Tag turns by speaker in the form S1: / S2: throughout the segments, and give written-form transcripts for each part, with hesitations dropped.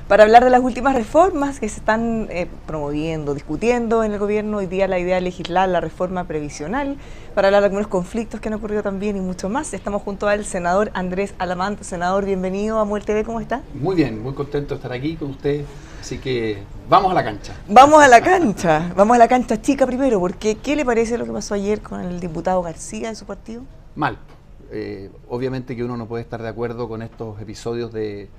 S1: para hablar de las últimas reformas que se están promoviendo, discutiendo en el gobierno. Hoy día la idea de legislar la reforma previsional, para hablar de algunos conflictos que han ocurrido también y mucho más. Estamos junto al senador Andrés Alamán. Senador, bienvenido a Mujer TV, ¿cómo está?
S2: Muy bien, muy contento de estar aquí con usted, así que vamos a la cancha.
S1: Vamos a la cancha chica primero, porque ¿qué le parece lo que pasó ayer con el diputado García de su partido?
S2: Mal. Obviamente que uno no puede estar de acuerdo con estos episodios de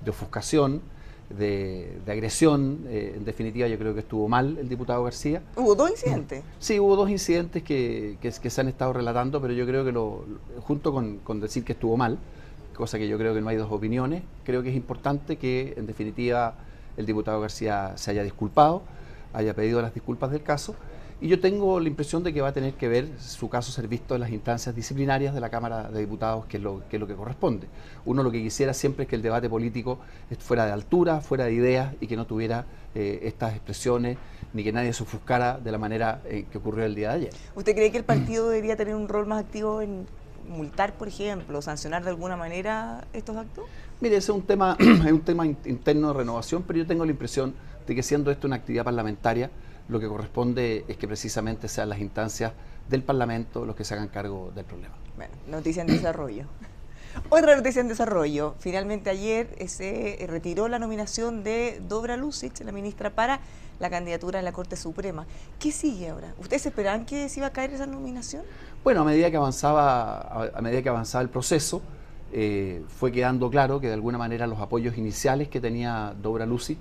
S2: ofuscación, de agresión. En definitiva, yo creo que estuvo mal el diputado García.
S1: ¿Hubo dos incidentes?
S2: Sí, hubo dos incidentes que se han estado relatando, pero yo creo que junto con decir que estuvo mal, cosa que yo creo que no hay dos opiniones, creo que es importante que en definitiva el diputado García se haya disculpado, haya pedido las disculpas del caso, y yo tengo la impresión de que va a tener que ver su caso ser visto en las instancias disciplinarias de la Cámara de Diputados, que es lo que corresponde. Uno lo que quisiera siempre es que el debate político fuera de altura, fuera de ideas, y que no tuviera estas expresiones, ni que nadie se ofuscara de la manera que ocurrió el día de ayer.
S1: ¿Usted cree que el partido debería tener un rol más activo en multar, por ejemplo, o sancionar de alguna manera estos actos?
S2: Mire, ese es un tema, es un tema interno de renovación, pero yo tengo la impresión de que siendo esto una actividad parlamentaria, lo que corresponde es que precisamente sean las instancias del Parlamento los que se hagan cargo del problema.
S1: Bueno, noticia en desarrollo. Otra noticia en desarrollo. Finalmente ayer se retiró la nominación de Dobra Lucic, la ministra, para la candidatura a la Corte Suprema. ¿Qué sigue ahora? ¿Ustedes esperaban que se iba a caer esa nominación?
S2: Bueno, a medida que avanzaba el proceso, fue quedando claro que de alguna manera los apoyos iniciales que tenía Dobra Lucic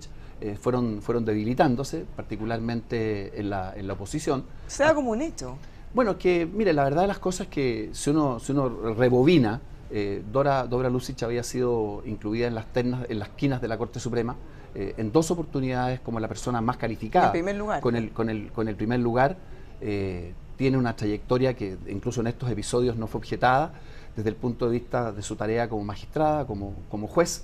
S2: fueron debilitándose, particularmente en la oposición.
S1: Se da como un hecho.
S2: Bueno, que mire, la verdad de las cosas es que si uno rebobina, Dobra Lucic había sido incluida en las ternas, en las quinas de la Corte Suprema en dos oportunidades como la persona más calificada.
S1: En primer lugar.
S2: Con el primer lugar. Tiene una trayectoria que incluso en estos episodios no fue objetada desde el punto de vista de su tarea como magistrada, como juez.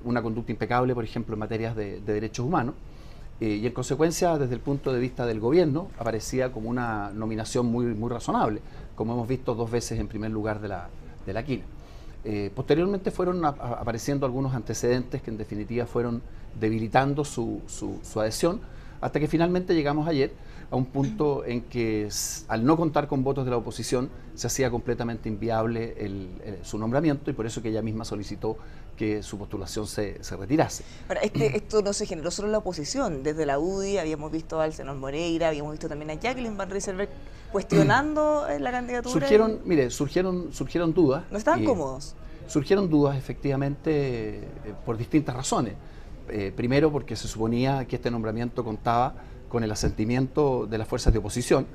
S2: Una conducta impecable, por ejemplo, en materias de derechos humanos, y en consecuencia, desde el punto de vista del gobierno, aparecía como una nominación muy razonable, como hemos visto dos veces en primer lugar de la quina. Posteriormente fueron apareciendo algunos antecedentes que en definitiva fueron debilitando su adhesión, hasta que finalmente llegamos ayer a un punto en que, al no contar con votos de la oposición, se hacía completamente inviable su nombramiento, y por eso que ella misma solicitó que su postulación se retirase.
S1: Ahora, esto no se generó solo en la oposición. Desde la UDI habíamos visto al senador Moreira, habíamos visto también a Jacqueline Van Rieselberg cuestionando la candidatura.
S2: Surgieron dudas.
S1: ¿No estaban cómodos?
S2: Surgieron dudas, efectivamente, por distintas razones. Primero, porque se suponía que este nombramiento contaba con el asentimiento de las fuerzas de oposición,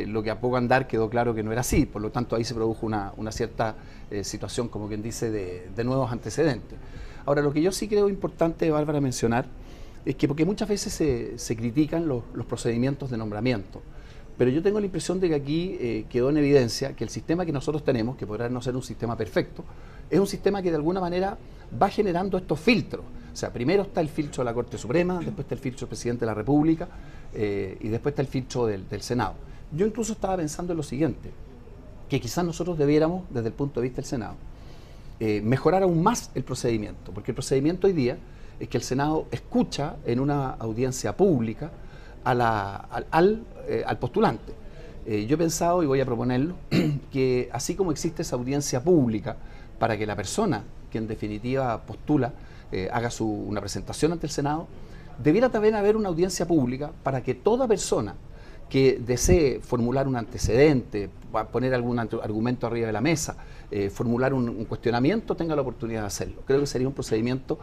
S2: lo que a poco andar quedó claro que no era así. Por lo tanto, ahí se produjo una cierta situación, como quien dice, de nuevos antecedentes. Ahora, lo que yo sí creo importante, Bárbara, mencionar, es que porque muchas veces se critican los procedimientos de nombramiento, pero yo tengo la impresión de que aquí quedó en evidencia que el sistema que nosotros tenemos, que podrá no ser un sistema perfecto, es un sistema que de alguna manera va generando estos filtros. O sea, primero está el filtro de la Corte Suprema, después está el filtro del Presidente de la República, y después está el filtro del Senado. Yo incluso estaba pensando en lo siguiente, que quizás nosotros debiéramos, desde el punto de vista del Senado, mejorar aún más el procedimiento, porque el procedimiento hoy día es que el Senado escucha en una audiencia pública al postulante. Yo he pensado, y voy a proponerlo, que así como existe esa audiencia pública para que la persona que en definitiva postula haga una presentación ante el Senado, debiera también haber una audiencia pública para que toda persona que desee formular un antecedente, poner algún argumento arriba de la mesa, formular un cuestionamiento, tenga la oportunidad de hacerlo. Creo que sería un procedimiento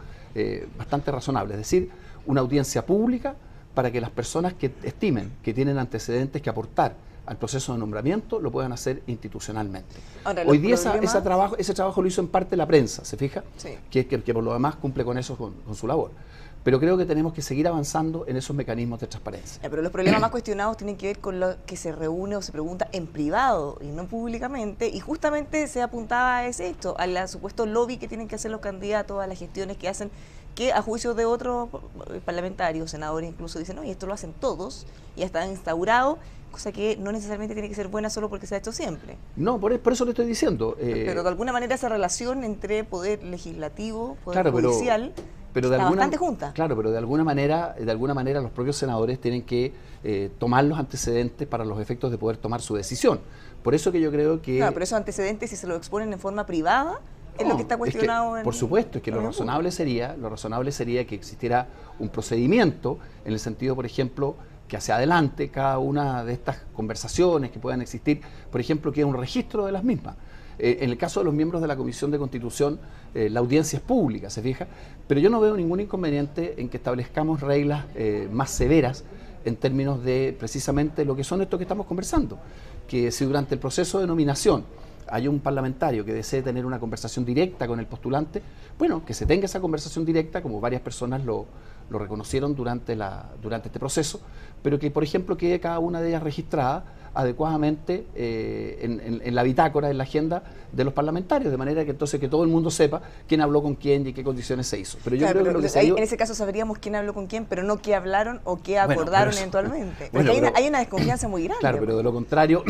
S2: bastante razonable, es decir, una audiencia pública para que las personas que estimen que tienen antecedentes que aportar al proceso de nombramiento lo puedan hacer institucionalmente. Ahora, hoy día ese trabajo lo hizo en parte la prensa, ¿se fija?
S1: Sí.
S2: Que por lo demás cumple con eso, con su labor. Pero creo que tenemos que seguir avanzando en esos mecanismos de transparencia.
S1: Pero los problemas más cuestionados tienen que ver con lo que se reúne o se pregunta en privado y no públicamente, y justamente se apuntaba a ese hecho, al supuesto lobby que tienen que hacer los candidatos, a las gestiones que hacen, que a juicio de otros parlamentarios, senadores incluso, dicen, no, y esto lo hacen todos, y ya está instaurado, cosa que no necesariamente tiene que ser buena solo porque se ha hecho siempre.
S2: No, por eso le estoy diciendo.
S1: Pero de alguna manera esa relación entre poder legislativo, poder judicial,
S2: pero
S1: está bastante junta.
S2: Claro, pero de alguna manera los propios senadores tienen que tomar los antecedentes para los efectos de poder tomar su decisión. Por eso que yo creo que...
S1: Claro, pero esos antecedentes, si se los exponen en forma privada, es lo que está cuestionado.
S2: Por supuesto, es que lo razonable sería que existiera un procedimiento en el sentido, por ejemplo, que hacia adelante cada una de estas conversaciones que puedan existir, por ejemplo, quede un registro de las mismas. En el caso de los miembros de la Comisión de Constitución, la audiencia es pública, ¿se fija? Pero yo no veo ningún inconveniente en que establezcamos reglas más severas en términos de precisamente lo que son estos que estamos conversando. Que si durante el proceso de nominación hay un parlamentario que desee tener una conversación directa con el postulante, bueno, que se tenga esa conversación directa, como varias personas lo reconocieron durante este proceso, pero que, por ejemplo, quede cada una de ellas registrada adecuadamente en la bitácora, en la agenda de los parlamentarios, de manera que entonces que todo el mundo sepa quién habló con quién y en qué condiciones se hizo. Pero yo creo que lo que se dio...
S1: En ese caso sabríamos quién habló con quién, pero no qué hablaron o qué acordaron eventualmente. Porque hay una desconfianza muy grande.
S2: Claro, pero de lo contrario,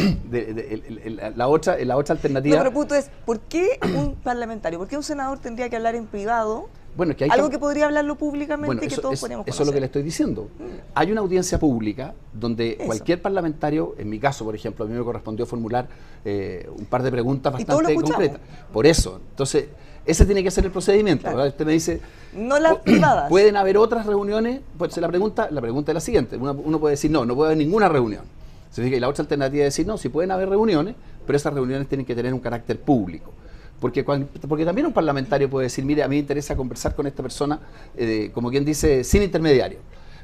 S2: la otra alternativa...
S1: No, pero el punto es, ¿por qué un parlamentario, por qué un senador tendría que hablar en privado?
S2: Bueno, que hay
S1: algo que podría hablarlo públicamente y que todos podríamos conocer.
S2: Eso es lo que le estoy diciendo. Hay una audiencia pública donde cualquier parlamentario, en mi caso, por ejemplo, a mí me correspondió formular un par de preguntas bastante concretas. Por eso, entonces, ese tiene que ser el procedimiento. Claro. Usted me dice...
S1: No las privadas.
S2: ¿Pueden haber otras reuniones? Pues la pregunta es la siguiente. Uno puede decir, no puede haber ninguna reunión. Y la otra alternativa es decir, no, sí pueden haber reuniones, pero esas reuniones tienen que tener un carácter público. Porque también un parlamentario puede decir, mire, a mí me interesa conversar con esta persona, como quien dice, sin intermediario.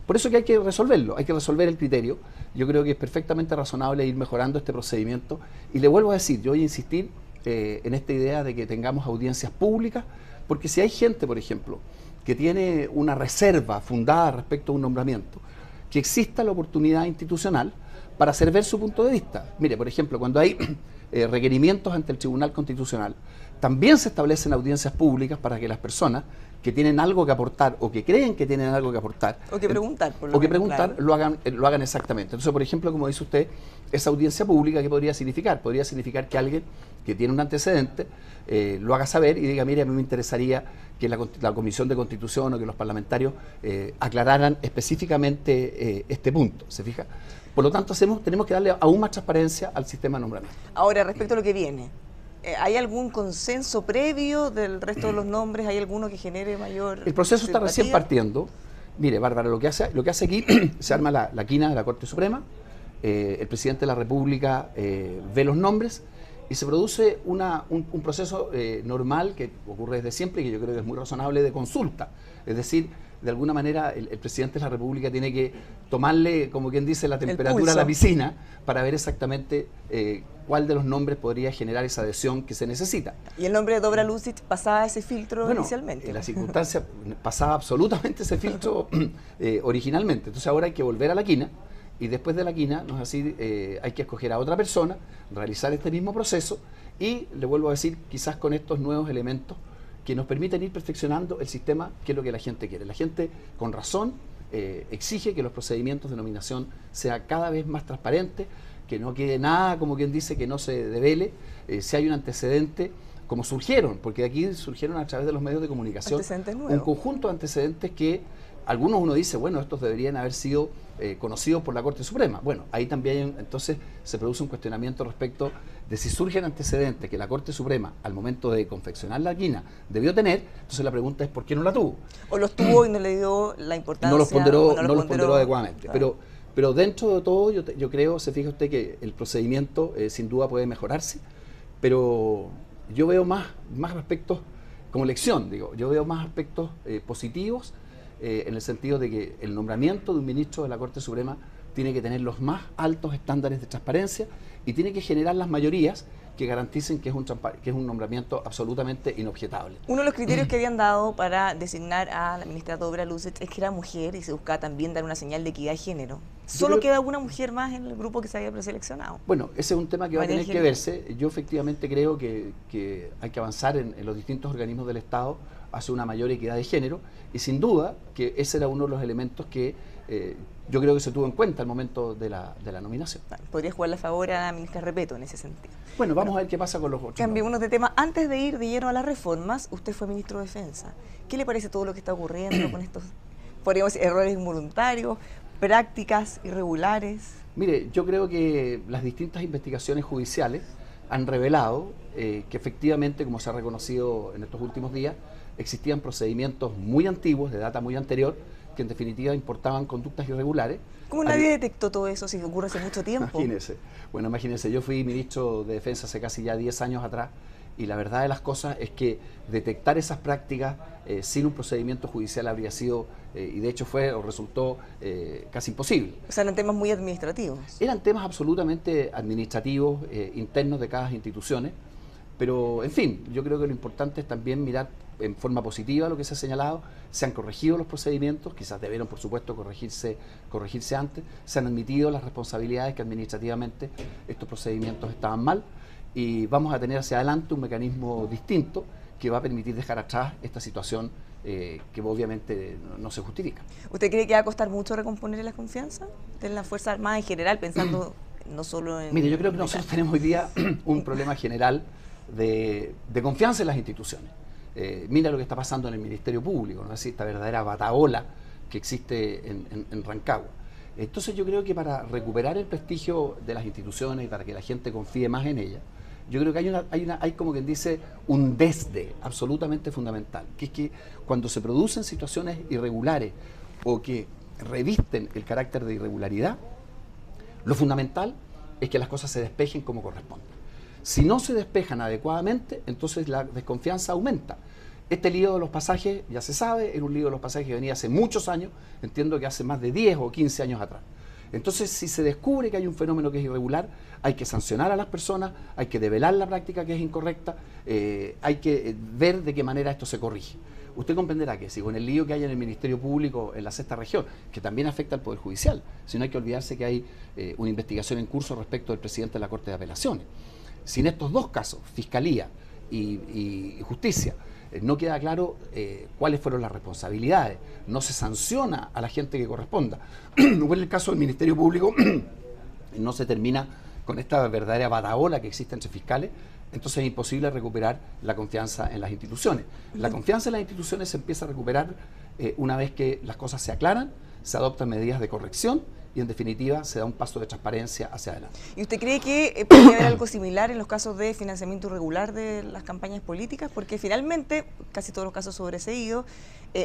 S2: Por eso que hay que resolverlo, hay que resolver el criterio. Yo creo que es perfectamente razonable ir mejorando este procedimiento. Y le vuelvo a decir, yo voy a insistir en esta idea de que tengamos audiencias públicas, porque si hay gente, por ejemplo, que tiene una reserva fundada respecto a un nombramiento, que exista la oportunidad institucional para hacer ver su punto de vista. Mire, por ejemplo, cuando hay requerimientos ante el Tribunal Constitucional, también se establecen audiencias públicas para que las personas que tienen algo que aportar o que creen que tienen algo que aportar
S1: o que preguntar,
S2: claro, lo hagan exactamente. Entonces, por ejemplo, como dice usted, esa audiencia pública, ¿qué podría significar? Podría significar que alguien que tiene un antecedente lo haga saber y diga, mire, a mí me interesaría que la Comisión de Constitución o que los parlamentarios aclararan específicamente este punto, ¿se fija? Por lo tanto, tenemos que darle aún más transparencia al sistema de nombramiento.
S1: Ahora, respecto a lo que viene, ¿hay algún consenso previo del resto de los nombres? ¿Hay alguno que genere mayor
S2: El proceso está recién partiendo. Mire, Bárbara, lo que hace aquí, se arma la quina de la Corte Suprema, el presidente de la República ve los nombres y se produce un proceso normal que ocurre desde siempre y que yo creo que es muy razonable de consulta. Es decir, de alguna manera el presidente de la República tiene que tomarle, como quien dice, la temperatura a la piscina para ver exactamente cuál de los nombres podría generar esa adhesión que se necesita.
S1: ¿Y el nombre de Dobra Lucic pasaba ese filtro inicialmente?
S2: En la circunstancia pasaba absolutamente ese filtro originalmente. Entonces ahora hay que volver a la quina y después de la quina hay que escoger a otra persona, realizar este mismo proceso y, le vuelvo a decir, quizás con estos nuevos elementos que nos permiten ir perfeccionando el sistema, que es lo que la gente quiere. La gente, con razón, exige que los procedimientos de nominación sean cada vez más transparentes, que no quede nada, como quien dice, que no se devele, si hay un antecedente, como surgieron, porque de aquí surgieron a través de los medios de comunicación un conjunto de antecedentes que algunos uno dice, bueno, estos deberían haber sido conocidos por la Corte Suprema. Bueno, ahí también entonces se produce un cuestionamiento respecto de si surgen antecedentes que la Corte Suprema, al momento de confeccionar la quina, debió tener. Entonces la pregunta es, ¿por qué no la tuvo?
S1: O los tuvo y no le dio la importancia.
S2: No los ponderó adecuadamente. Claro. Pero dentro de todo, yo creo, se fija usted que el procedimiento sin duda puede mejorarse, pero yo veo más aspectos, como lección, digo, yo veo más aspectos positivos, en el sentido de que el nombramiento de un ministro de la Corte Suprema tiene que tener los más altos estándares de transparencia y tiene que generar las mayorías que garanticen que es un nombramiento absolutamente inobjetable.
S1: Uno de los criterios que habían dado para designar a la ministra Dobra Lucic es que era mujer y se buscaba también dar una señal de equidad de género. Solo queda una mujer más en el grupo que se había preseleccionado.
S2: Bueno, ese es un tema que va a
S1: María
S2: tener que verse. Yo efectivamente creo que hay que avanzar en los distintos organismos del Estado hacia una mayor equidad de género, y sin duda que ese era uno de los elementos que yo creo que se tuvo en cuenta al momento de la nominación.
S1: Podría jugarle a favor a la ministra Repeto en ese sentido.
S2: Bueno, vamos a ver qué pasa con los otros.
S1: Cambiémonos de tema. Antes de ir de lleno a las reformas, usted fue ministro de Defensa. ¿Qué le parece todo lo que está ocurriendo con estos, podríamos decir, errores involuntarios, prácticas irregulares?
S2: Mire, yo creo que las distintas investigaciones judiciales han revelado que efectivamente, como se ha reconocido en estos últimos días, existían procedimientos muy antiguos, de data muy anterior, que en definitiva importaban conductas irregulares.
S1: ¿Cómo nadie detectó todo eso si ocurre hace mucho tiempo?
S2: Imagínese. Bueno, imagínese, yo fui ministro de Defensa hace casi ya 10 años atrás, y la verdad de las cosas es que detectar esas prácticas sin un procedimiento judicial habría sido, y de hecho fue o resultó casi imposible.
S1: O sea, eran temas muy administrativos.
S2: Eran temas absolutamente administrativos, internos de cada institución, pero en fin, yo creo que lo importante es también mirar en forma positiva lo que se ha señalado. Se han corregido los procedimientos, quizás debieron por supuesto corregirse antes, se han admitido las responsabilidades que administrativamente estos procedimientos estaban mal, y vamos a tener hacia adelante un mecanismo distinto que va a permitir dejar atrás esta situación que obviamente no se justifica.
S1: ¿Usted cree que va a costar mucho recomponer la confianza de las Fuerzas Armadas en general, pensando no solo en...
S2: Mire, yo creo que nosotros tenemos hoy día un problema general de confianza en las instituciones. Mira lo que está pasando en el Ministerio Público, ¿no? Es decir, esta verdadera batahola que existe en Rancagua. Entonces yo creo que para recuperar el prestigio de las instituciones y para que la gente confíe más en ellas, yo creo que hay como quien dice un desde absolutamente fundamental, que es que cuando se producen situaciones irregulares o que revisten el carácter de irregularidad, lo fundamental es que las cosas se despejen como corresponde. Si no se despejan adecuadamente, entonces la desconfianza aumenta. Este lío de los pasajes, ya se sabe, era un lío de los pasajes que venía hace muchos años, entiendo que hace más de 10 o 15 años atrás. Entonces, si se descubre que hay un fenómeno que es irregular, hay que sancionar a las personas, hay que develar la práctica que es incorrecta, hay que ver de qué manera esto se corrige. Usted comprenderá que si con el lío que hay en el Ministerio Público en la sexta región, que también afecta al Poder Judicial, si no hay que olvidarse que hay una investigación en curso respecto del presidente de la Corte de Apelaciones. Si en estos dos casos, Fiscalía y Justicia, no queda claro cuáles fueron las responsabilidades, no se sanciona a la gente que corresponda, o en el caso del Ministerio Público no se termina con esta verdadera batahola que existe entre fiscales, entonces es imposible recuperar la confianza en las instituciones. La confianza en las instituciones se empieza a recuperar una vez que las cosas se aclaran, se adoptan medidas de corrección y en definitiva se da un paso de transparencia hacia adelante.
S1: ¿Y usted cree que podría haber algo similar en los casos de financiamiento irregular de las campañas políticas? Porque finalmente casi todos los casos sobreseídos,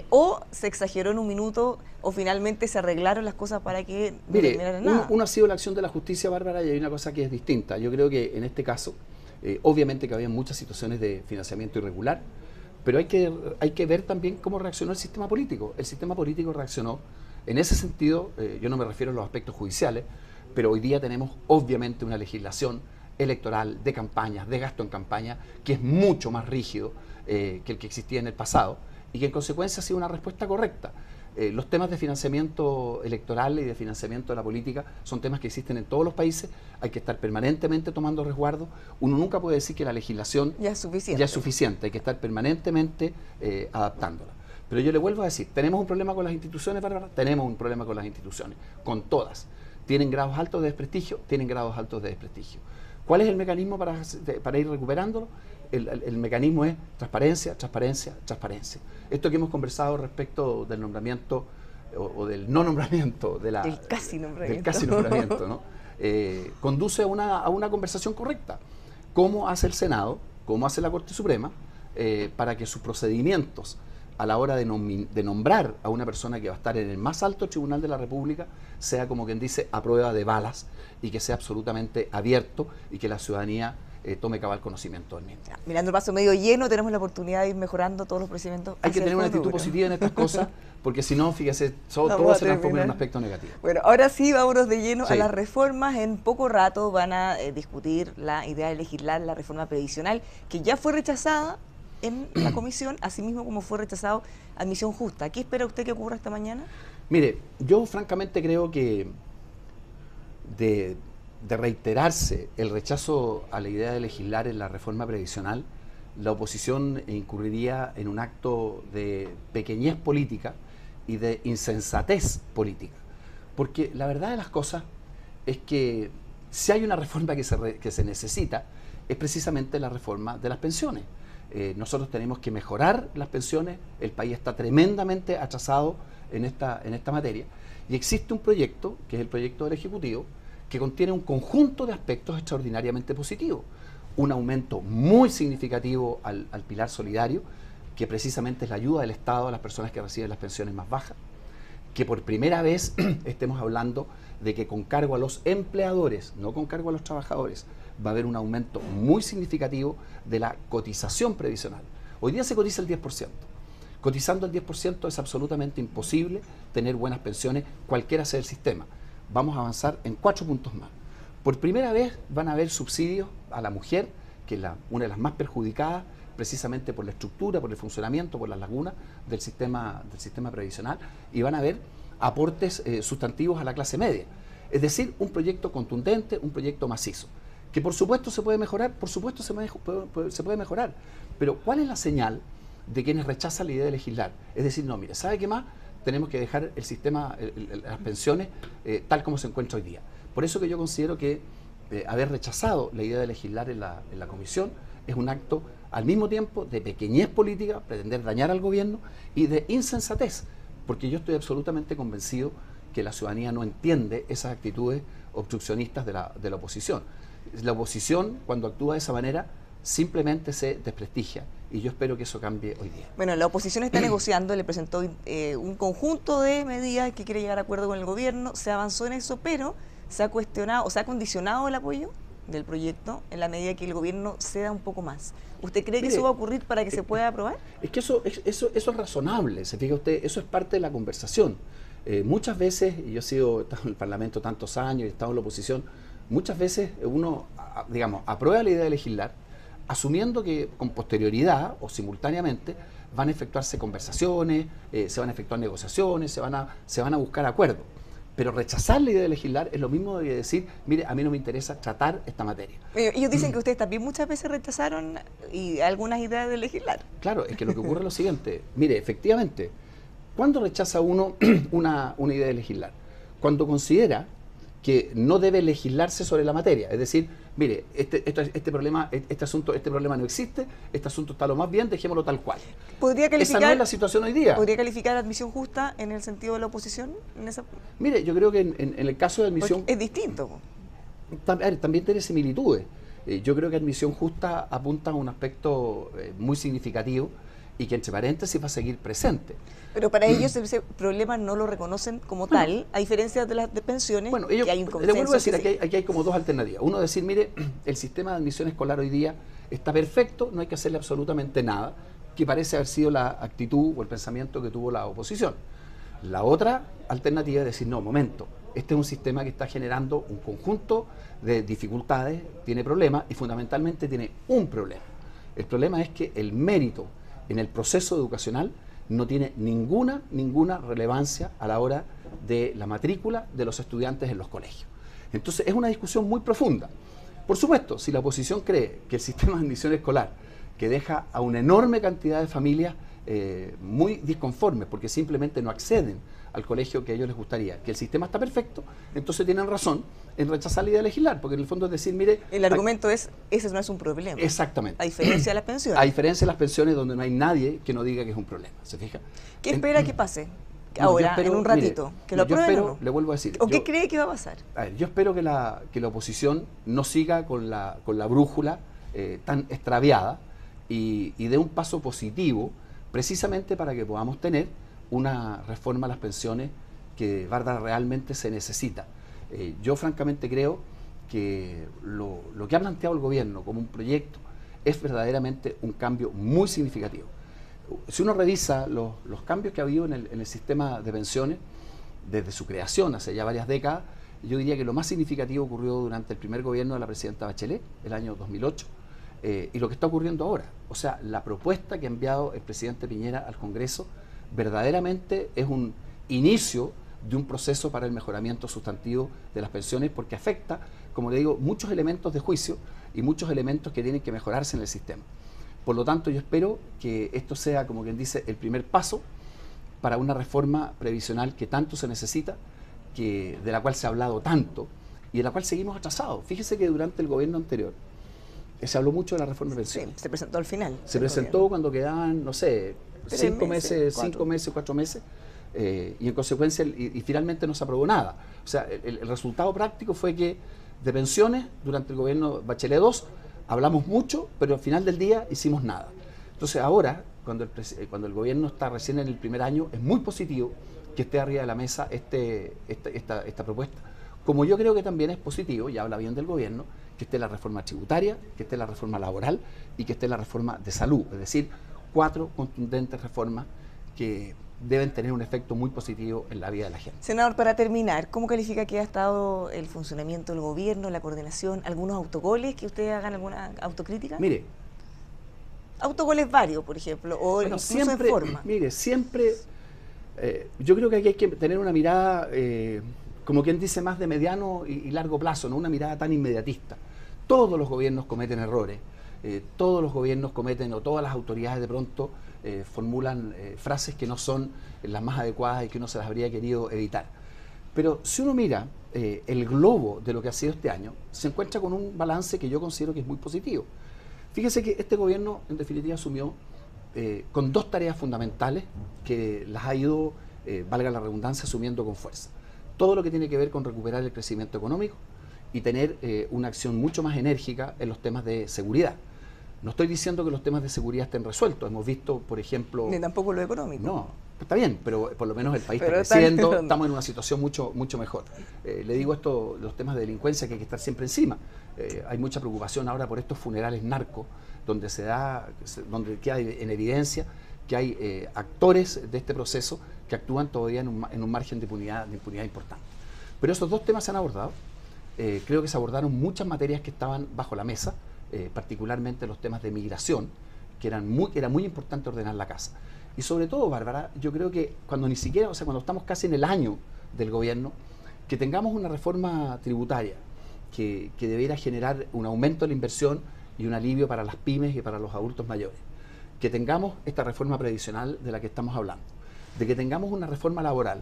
S1: o se exageró en un minuto o finalmente se arreglaron las cosas para que no terminaran nada.
S2: Uno ha sido la acción de la justicia, Bárbara, y hay una cosa que es distinta. Yo creo que en este caso, obviamente que había muchas situaciones de financiamiento irregular, pero hay que ver también cómo reaccionó el sistema político. El sistema político reaccionó en ese sentido. Yo no me refiero a los aspectos judiciales, pero hoy día tenemos obviamente una legislación electoral, de campañas, de gasto en campaña, que es mucho más rígido que el que existía en el pasado y que en consecuencia ha sido una respuesta correcta. Los temas de financiamiento electoral y de financiamiento de la política son temas que existen en todos los países, hay que estar permanentemente tomando resguardo. Uno nunca puede decir que la legislación ya es suficiente, hay que estar permanentemente adaptándola. Pero yo le vuelvo a decir, ¿tenemos un problema con las instituciones, Bárbara? Tenemos un problema con las instituciones, con todas. ¿Tienen grados altos de desprestigio? Tienen grados altos de desprestigio. ¿Cuál es el mecanismo para ir recuperándolo? El mecanismo es transparencia, transparencia, transparencia. Esto que hemos conversado respecto del nombramiento o del no nombramiento, del casi nombramiento, ¿no? Conduce a una conversación correcta. ¿Cómo hace el Senado, cómo hace la Corte Suprema para que sus procedimientos a la hora de nombrar a una persona que va a estar en el más alto tribunal de la República sea, como quien dice, a prueba de balas y que sea absolutamente abierto y que la ciudadanía tome cabal conocimiento del mismo?
S1: Mirando el vaso medio lleno, tenemos la oportunidad de ir mejorando todos los procedimientos.
S2: Hay que tener una actitud positiva en estas cosas, porque si no, fíjese, todo se transforma en un aspecto negativo.
S1: Bueno, ahora sí, vámonos de lleno a las reformas. En poco rato van a discutir la idea de legislar la reforma previsional, que ya fue rechazada en la comisión, así mismo como fue rechazado admisión justa. ¿Qué espera usted que ocurra esta mañana?
S2: Mire, yo francamente creo que de, de reiterarse el rechazo a la idea de legislar en la reforma previsional, la oposición incurriría en un acto de pequeñez política y de insensatez política. Porque la verdad de las cosas es que si hay una reforma que se necesita, es precisamente la reforma de las pensiones. Nosotros tenemos que mejorar las pensiones, el país está tremendamente atrasado en esta materia, y existe un proyecto, que es el proyecto del Ejecutivo, que contiene un conjunto de aspectos extraordinariamente positivos. Un aumento muy significativo al pilar solidario, que precisamente es la ayuda del Estado a las personas que reciben las pensiones más bajas, que por primera vez estemos hablando de que con cargo a los empleadores, no con cargo a los trabajadores, va a haber un aumento muy significativo de la cotización previsional. Hoy día se cotiza el 10%. Cotizando el 10% es absolutamente imposible tener buenas pensiones, cualquiera sea el sistema. Vamos a avanzar en 4 puntos más. Por primera vez van a haber subsidios a la mujer, que es una de las más perjudicadas, precisamente por la estructura, por el funcionamiento, por las lagunas del sistema previsional, y van a haber aportes sustantivos a la clase media. Es decir, un proyecto contundente, un proyecto macizo. Que por supuesto se puede mejorar, por supuesto se puede mejorar, pero ¿cuál es la señal de quienes rechazan la idea de legislar? Es decir, no, mire, ¿sabe qué más? Tenemos que dejar el sistema, las pensiones, tal como se encuentra hoy día. Por eso que yo considero que haber rechazado la idea de legislar en la comisión es un acto al mismo tiempo de pequeñez política, pretender dañar al gobierno, y de insensatez, porque yo estoy absolutamente convencido que la ciudadanía no entiende esas actitudes obstruccionistas de la oposición. La oposición, cuando actúa de esa manera, simplemente se desprestigia, y yo espero que eso cambie hoy día.
S1: Bueno, la oposición está negociando, le presentó un conjunto de medidas que quiere llegar a acuerdo con el gobierno, se avanzó en eso, pero se ha cuestionado o se ha condicionado el apoyo del proyecto en la medida que el gobierno ceda un poco más. ¿Usted cree que eso va a ocurrir para que se pueda aprobar?
S2: Es que eso es razonable, se fija usted, eso es parte de la conversación. Muchas veces, y yo he estado en el Parlamento tantos años y he estado en la oposición, muchas veces uno, digamos, aprueba la idea de legislar, asumiendo que con posterioridad o simultáneamente van a efectuarse conversaciones, se van a efectuar negociaciones, se van a buscar acuerdos. Pero rechazar la idea de legislar es lo mismo de decir, mire, a mí no me interesa tratar esta materia.
S1: Ellos dicen que ustedes también muchas veces rechazaron algunas ideas de legislar.
S2: Claro, es que lo que ocurre es lo siguiente. Mire, efectivamente, ¿cuándo rechaza uno una idea de legislar? Cuando considera que no debe legislarse sobre la materia. Es decir, mire, este problema no existe, este asunto está lo más bien, dejémoslo tal cual. Esa no es la situación hoy día.
S1: ¿Podría calificar admisión justa en el sentido de la oposición?
S2: Mire, yo creo que en el caso de admisión...
S1: Porque es distinto.
S2: También tiene similitudes. Yo creo que admisión justa apunta a un aspecto muy significativo y que entre paréntesis va a seguir presente.
S1: Pero para ellos ese problema no lo reconocen como tal, a diferencia de las de pensiones,
S2: bueno, ellos,
S1: que hay un consenso.
S2: Le vuelvo a decir, aquí hay como dos alternativas. Uno, decir, mire, el sistema de admisión escolar hoy día está perfecto, no hay que hacerle absolutamente nada, que parece haber sido la actitud o el pensamiento que tuvo la oposición. La otra alternativa es decir, no, momento, este es un sistema que está generando un conjunto de dificultades, tiene problemas y fundamentalmente tiene un problema. El problema es que el mérito en el proceso educacional no tiene ninguna relevancia a la hora de la matrícula de los estudiantes en los colegios. Entonces es una discusión muy profunda. Por supuesto, si la oposición cree que el sistema de admisión escolar, que deja a una enorme cantidad de familias muy disconformes porque simplemente no acceden al colegio que a ellos les gustaría, que el sistema está perfecto, entonces tienen razón en rechazar la idea de legislar, porque en el fondo es decir, mire...
S1: El argumento es, ese no es un problema.
S2: Exactamente.
S1: A diferencia de las pensiones.
S2: A diferencia de las pensiones donde no hay nadie que no diga que es un problema, ¿se fija?
S1: ¿Qué espera que pase ahora, en un ratito?
S2: Mire,
S1: ¿Que lo aprueben
S2: espero,
S1: o no?
S2: le vuelvo a decir...
S1: ¿O qué cree que va a pasar?
S2: A ver, yo espero que la oposición no siga con la brújula tan extraviada y dé un paso positivo precisamente para que podamos tener una reforma a las pensiones que realmente se necesita. Yo francamente creo que lo que ha planteado el gobierno como un proyecto es verdaderamente un cambio muy significativo. Si uno revisa los cambios que ha habido en el sistema de pensiones desde su creación hace ya varias décadas, yo diría que lo más significativo ocurrió durante el primer gobierno de la presidenta Bachelet, el año 2008, y lo que está ocurriendo ahora. O sea, la propuesta que ha enviado el presidente Piñera al Congreso verdaderamente es un inicio de un proceso para el mejoramiento sustantivo de las pensiones, porque afecta, como le digo, muchos elementos de juicio y muchos elementos que tienen que mejorarse en el sistema. Por lo tanto, yo espero que esto sea, como quien dice, el primer paso para una reforma previsional que tanto se necesita, de la cual se ha hablado tanto y de la cual seguimos atrasados. Fíjese que durante el gobierno anterior se habló mucho de la reforma de pensiones.
S1: Sí, se presentó al final.
S2: Se presentó cuando quedaban, no sé, 5 meses, 5 meses, 4 meses, y en consecuencia, y finalmente no se aprobó nada. O sea, el resultado práctico fue que de pensiones, durante el gobierno Bachelet II, hablamos mucho, pero al final del día hicimos nada. Entonces ahora, cuando el gobierno está recién en el primer año, es muy positivo que esté arriba de la mesa esta propuesta. Como yo creo que también es positivo, y habla bien del gobierno, que esté la reforma tributaria, que esté la reforma laboral y que esté la reforma de salud. Es decir, 4 contundentes reformas que deben tener un efecto muy positivo en la vida de la gente.
S1: Senador, para terminar, ¿cómo califica que ha estado el funcionamiento del gobierno, la coordinación, algunos autogoles, que ustedes hagan alguna autocrítica?
S2: Mire,
S1: autogoles varios, por ejemplo, o
S2: bueno,
S1: incluso
S2: siempre,
S1: en forma.
S2: Mire, siempre, yo creo que aquí hay que tener una mirada, como quien dice, más de mediano y largo plazo, no una mirada tan inmediatista. Todos los gobiernos cometen errores, todos los gobiernos cometen, o todas las autoridades de pronto formulan frases que no son las más adecuadas y que uno se las habría querido evitar. Pero si uno mira el globo de lo que ha sido este año, se encuentra con un balance que yo considero que es muy positivo. Fíjese que este gobierno, en definitiva, asumió con 2 tareas fundamentales que las ha ido, valga la redundancia, asumiendo con fuerza. Todo lo que tiene que ver con recuperar el crecimiento económico y tener una acción mucho más enérgica en los temas de seguridad. No estoy diciendo que los temas de seguridad estén resueltos. Hemos visto, por ejemplo...
S1: Ni tampoco lo económico.
S2: No, está bien, pero por lo menos el país está creciendo, estamos en una situación mucho mejor. Le digo esto, los temas de delincuencia, que hay que estar siempre encima. Hay mucha preocupación ahora por estos funerales narcos, donde queda en evidencia que hay actores de este proceso que actúan todavía en un margen de impunidad importante. Pero esos 2 temas se han abordado. Creo que se abordaron muchas materias que estaban bajo la mesa, particularmente los temas de migración, que era muy importante ordenar la casa. Y sobre todo, Bárbara, yo creo que cuando cuando estamos casi en el año del gobierno, que tengamos una reforma tributaria que debiera generar un aumento de la inversión y un alivio para las pymes y para los adultos mayores. Que tengamos esta reforma previsional de la que estamos hablando. De que tengamos una reforma laboral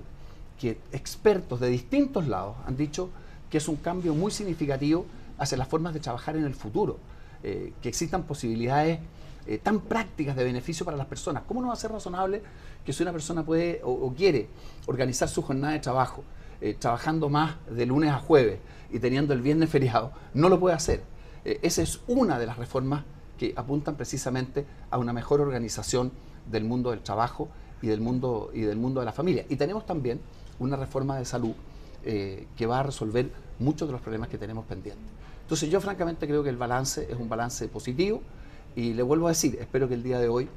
S2: que expertos de distintos lados han dicho que es un cambio muy significativo hacia las formas de trabajar en el futuro. Que existan posibilidades tan prácticas de beneficio para las personas. ¿Cómo no va a ser razonable que si una persona puede o quiere organizar su jornada de trabajo trabajando más de lunes a jueves y teniendo el viernes feriado, no lo puede hacer? Esa es una de las reformas que apuntan precisamente a una mejor organización del mundo del trabajo y del mundo de la familia. Y tenemos también una reforma de salud que va a resolver muchos de los problemas que tenemos pendientes. Entonces yo francamente creo que el balance es un balance positivo y le vuelvo a decir, espero que el día de hoy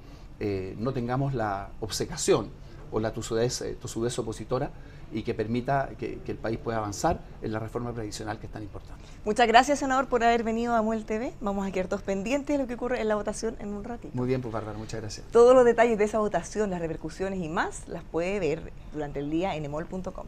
S2: no tengamos la obcecación o la tosudez opositora y que permita que el país pueda avanzar en la reforma previsional que es tan importante.
S1: Muchas gracias, senador, por haber venido a Muel TV. Vamos a quedar todos pendientes de lo que ocurre en la votación en un ratito.
S2: Muy bien, pues Bárbara, muchas gracias.
S1: Todos los detalles de esa votación, las repercusiones y más, las puede ver durante el día en emol.com.